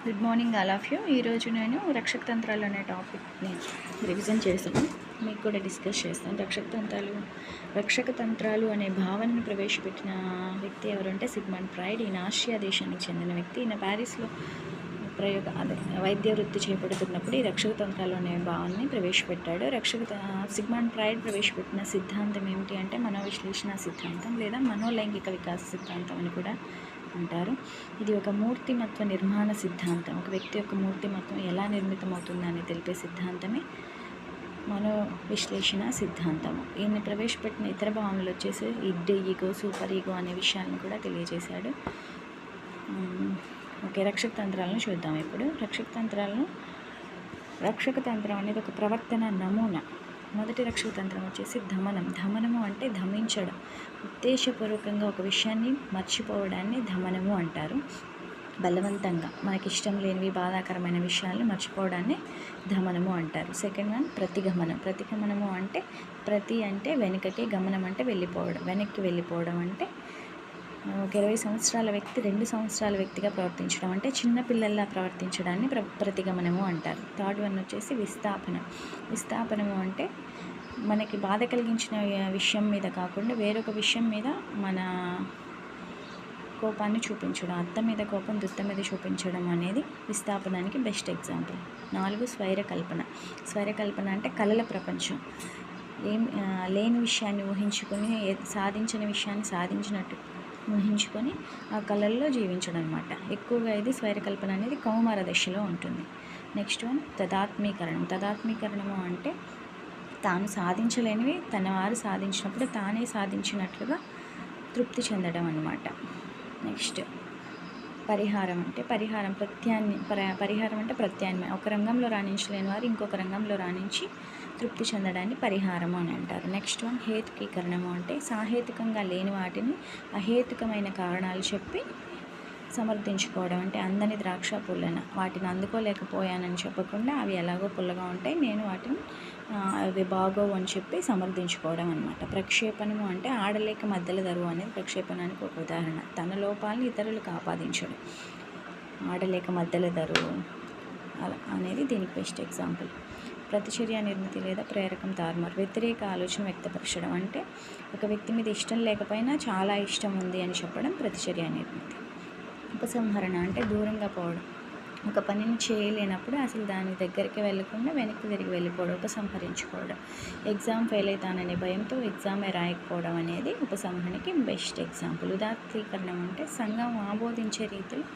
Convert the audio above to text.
Good morning all of you. ఈరోజు నేను రక్షక తంత్రాలు అనే టాపిక్ని రివిజన్ చేశాను, మీకు కూడా డిస్కస్ చేస్తాను. రక్షక తంత్రాలు అనే భావనను ప్రవేశపెట్టిన వ్యక్తి ఎవరంటే సిగ్మండ్ ఫ్రాయిడ్. ఈయన ఆసియా దేశానికి చెందిన వ్యక్తి. ఈయన ప్యారిస్లో వైద్య వృత్తి చేపడుతున్నప్పుడు ఈ రక్షక తంత్రాలు అనే భావనని ప్రవేశపెట్టాడు. సిగ్మండ్ ఫ్రాయిడ్ ప్రవేశపెట్టిన సిద్ధాంతం ఏమిటి అంటే మనోవిశ్లేషణ సిద్ధాంతం లేదా మనోలైంగిక వికాస సిద్ధాంతం అని కూడా అంటారు. ఇది ఒక మూర్తిమత్వ నిర్మాణ సిద్ధాంతం. ఒక వ్యక్తి యొక్క మూర్తిమత్వం ఎలా నిర్మితమవుతుందని తెలిపే సిద్ధాంతమే మనోవిశ్లేషణ సిద్ధాంతము. ఈయన్ని ప్రవేశపెట్టిన ఇతర భావనలు వచ్చేసి ఇడ్, ఈగో, సూపర్ ఈగో అనే విషయాలను కూడా తెలియజేశాడు. ఓకే, రక్షక తంత్రాలను చూద్దాం ఇప్పుడు. రక్షక తంత్రం అనేది ఒక ప్రవర్తన నమూనా. మొదటి రక్షక తంత్రం వచ్చేసి దమనం. దమనము అంటే దమించడం, ఉద్దేశపూర్వకంగా ఒక విషయాన్ని మర్చిపోవడాన్ని దమనము అంటారు. బలవంతంగా మనకి ఇష్టం లేనివి, బాధాకరమైన విషయాలను మర్చిపోవడాన్ని దమనము అంటారు. Second one ప్రతిగమనం. ప్రతిగమనము అంటే ప్రతి అంటే వెనుకకి, గమనం అంటే వెళ్ళిపోవడం, వెనక్కి వెళ్ళిపోవడం. అంటే ఒక 20 సంవత్సరాల వ్యక్తి 2 సంవత్సరాల వ్యక్తిగా ప్రవర్తించడం, అంటే చిన్నపిల్లల్లా ప్రవర్తించడాన్ని ప్రతిగమనము అంటారు. థర్డ్ వన్ వచ్చేసి విస్థాపనం. విస్థాపనము అంటే మనకి బాధ కలిగించిన విషయం మీద కాకుండా వేరొక విషయం మీద మన కోపాన్ని చూపించడం, అత్త మీద కోపం దుత్త మీద చూపించడం అనేది విస్థాపనానికి బెస్ట్ ఎగ్జాంపుల్. 4 స్వైరకల్పన. స్వైరకల్పన అంటే కలల ప్రపంచం. లేని విషయాన్ని ఊహించుకొని సాధించిన విషయాన్ని సాధించినట్టు ఊహించుకొని ఆ కళల్లో జీవించడం అనమాట. ఎక్కువగా ఇది స్వైరకల్పన అనేది కౌమార దశలో ఉంటుంది. Next one తదాత్మీకరణం. తదాత్మీకరణము అంటే తాను సాధించలేనివి తన వారు సాధించినప్పుడు తానే సాధించినట్లుగా తృప్తి చెందడం అన్నమాట. నెక్స్ట్ పరిహారం అంటే పరిహారం అంటే ప్రత్యామ్నాయం. ఒక రంగంలో రాణించలేని వారు ఇంకొక రంగంలో రాణించి తృప్తి చెందడాన్ని పరిహారము అని అంటారు. నెక్స్ట్ వన్ హేతుకీకరణము అంటే సాహేతుకంగా లేని వాటిని అహేతుకమైన కారణాలు చెప్పి సమర్థించుకోవడం. అంటే అందని ద్రాక్ష పుల్లన, వాటిని అందుకోలేకపోయానని చెప్పకుండా అవి ఎలాగో పుల్లగా ఉంటాయి, నేను వాటిని అవి బాగోవు అని చెప్పి సమర్థించుకోవడం అనమాట. ప్రక్షేపణము అంటే ఆడలేక మధ్యల దరువు అనేది ప్రక్షేపణానికి ఒక ఉదాహరణ. తన లోపాలను ఇతరులకు ఆపాదించడం, ఆడలేక మధ్యల దరువు అనేది దీనికి బెస్ట్ ఎగ్జాంపుల్. ప్రతిచర్య నిర్మితి లేదా ప్రేరకం తారుమారు. వ్యతిరేక ఆలోచన వ్యక్తపరచడం అంటే ఒక వ్యక్తి మీద ఇష్టం లేకపోయినా చాలా ఇష్టం ఉంది అని చెప్పడం ప్రతిచర్య నిర్మితి. ఉపసంహరణ అంటే దూరంగా పోవడం. ఒక పనిని చేయలేనప్పుడు అసలు దాని దగ్గరికి వెళ్ళకుండా వెనక్కి తిరిగి వెళ్ళిపోవడం, ఉపసంహరించుకోవడం. ఎగ్జామ్ ఫెయిల్ అవుతాననే భయంతో ఎగ్జామే రాయకపోవడం అనేది ఉపసంహరణకి బెస్ట్ ఎగ్జాంపుల్. ఉదాత్తీకరణం అంటే సంఘం ఆమోదించే రీతిలో